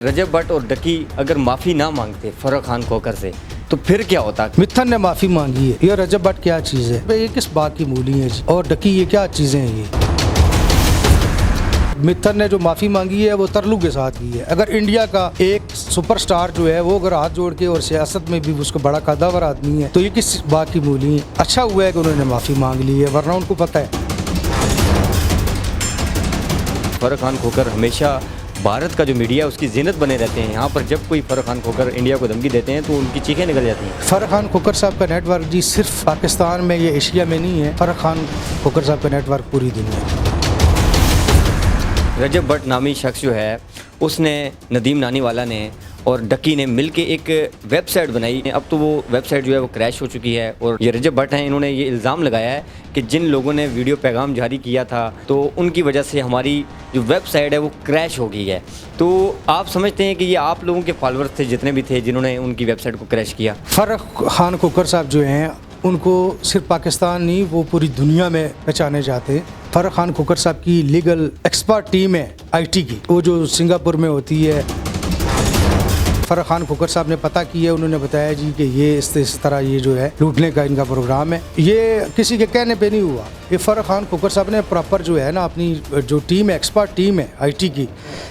रजब भट्ट और डकी अगर माफ़ी ना मांगते फर्रुख खान खोखर से तो फिर क्या होता? मित्थन ने माफ़ी मांगी है। ये रजब भट्ट क्या चीज़ है? ये किस बात की मूली है जी? और डकी ये क्या चीज़ें हैं? ये मित्थन ने जो माफ़ी मांगी है वो तरलू के साथ की है। अगर इंडिया का एक सुपरस्टार जो है वो अगर हाथ जोड़ के और सियासत में भी उसको बड़ा कद्दावर आदमी है तो ये किस बात की मूली है? अच्छा हुआ है कि उन्होंने माफ़ी मांग ली है, वरना उनको पता है। फर्रुख खान खोखर हमेशा भारत का जो मीडिया है उसकी जिन्नत बने रहते हैं। यहाँ पर जब कोई फर्रुख खान खोखर इंडिया को धमकी देते हैं तो उनकी चीखें निकल जाती हैं। फर्रुख खान खोखर साहब का नेटवर्क जी सिर्फ पाकिस्तान में या एशिया में नहीं है। फर्रुख खान खोखर साहब का नेटवर्क पूरी दुनिया में। रजब भट्ट नामी शख्स जो है उसने नदीम नानीवाला ने और डकी ने मिलके एक वेबसाइट बनाई। अब तो वो वेबसाइट जो है वो क्रैश हो चुकी है और ये रजब भट्ट हैं, इन्होंने ये इल्ज़ाम लगाया है कि जिन लोगों ने वीडियो पैगाम जारी किया था तो उनकी वजह से हमारी जो वेबसाइट है वो क्रैश हो गई है। तो आप समझते हैं कि ये आप लोगों के फॉलोअर्स थे जितने भी थे जिन्होंने उनकी वेबसाइट को क्रैश किया? फर्रुख खान खोखर साहब जो हैं उनको सिर्फ पाकिस्तान नहीं वो पूरी दुनिया में पहचाने जाते हैं। फर्रुख खान खोखर साहब की लीगल एक्सपर्ट टीम है आईटी की, वो जो सिंगापुर में होती है। फर्रुख खान खोखर साहब ने पता किया, उन्होंने बताया जी कि ये इस तरह ये जो है लूटने का इनका प्रोग्राम है। ये किसी के कहने पे नहीं हुआ। ये फर्रुख खान खोखर साहब ने प्रॉपर जो है ना अपनी जो टीम है, एक्सपर्ट टीम है आईटी की,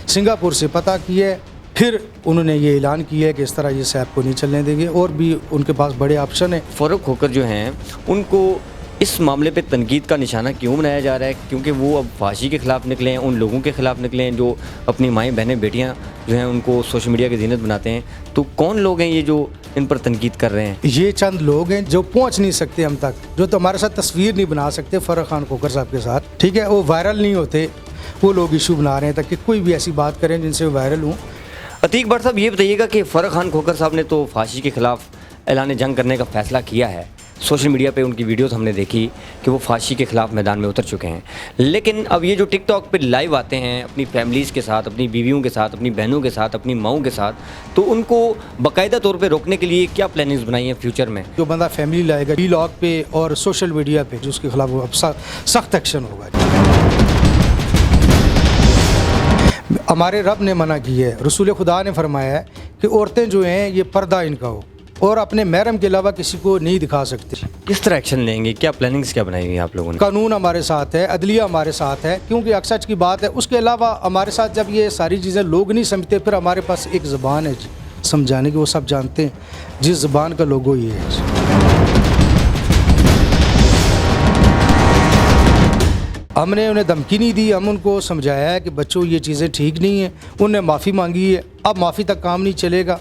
सिंगापुर से पता की है। फिर उन्होंने ये ऐलान किया है कि इस तरह ये ऐप को नहीं चलने देंगे और भी उनके पास बड़े ऑप्शन है। फर्रुख खोखर जो हैं उनको इस मामले पे तनकीद का निशाना क्यों बनाया जा रहा है? क्योंकि वो अब फांसी के ख़िलाफ़ निकले हैं, उन लोगों के ख़िलाफ़ निकले हैं जो अपनी माएँ बहनें बेटियाँ जो हैं उनको सोशल मीडिया की ज़ीनत बनाते हैं। तो कौन लोग हैं ये जो इन पर तनकीद कर रहे हैं? ये चंद लोग हैं जो पहुंच नहीं सकते हम तक, जो तो हमारे साथ तस्वीर नहीं बना सकते फर्रुख खान खोखर साहब के साथ, ठीक है? वो वायरल नहीं होते, वो लोग इशू बना रहे हैं ताकि कोई भी ऐसी बात करें जिनसे वो वायरल हों। अतीक भट्ट साहब ये बताइएगा कि फर्रुख खान खोखर साहब ने तो फांसी के ख़िलाफ़ ऐलान जंग करने का फ़ैसला किया है। सोशल मीडिया पे उनकी वीडियोस हमने देखी कि वो फांसी के ख़िलाफ़ मैदान में उतर चुके हैं। लेकिन अब ये जो टिकटॉक पे लाइव आते हैं अपनी फैमिलीज़ के साथ, अपनी बीवियों के साथ, अपनी बहनों के साथ, अपनी माओं के साथ, तो उनको बाकायदा तौर पे रोकने के लिए क्या प्लानिंग्स बनाई हैं फ्यूचर में? जो बंदा फैमिली लाएगा व्लॉग पे और सोशल मीडिया पे जो उसके खिलाफ अब सख्त एक्शन होगा। हमारे रब ने मना की है, रसूल खुदा ने फरमाया है कि औरतें जो हैं ये पर्दा इनका हो और अपने महरम के अलावा किसी को नहीं दिखा सकती। किस तरह एक्शन लेंगे? क्या प्लानिंग्स क्या बनाई हुई हैं आप लोगों ने? कानून हमारे साथ है, अदलिया हमारे साथ है, क्योंकि अक्सर की बात है। उसके अलावा हमारे साथ जब ये सारी चीज़ें लोग नहीं समझते, फिर हमारे पास एक ज़बान है समझाने की, वो सब जानते हैं जिस ज़बान का लोगो ये है। हमने उन्हें धमकी नहीं दी, हम उनको समझाया है कि बच्चों ये चीज़ें ठीक नहीं है। उन्हें माफ़ी मांगी है, अब माफ़ी तक काम नहीं चलेगा।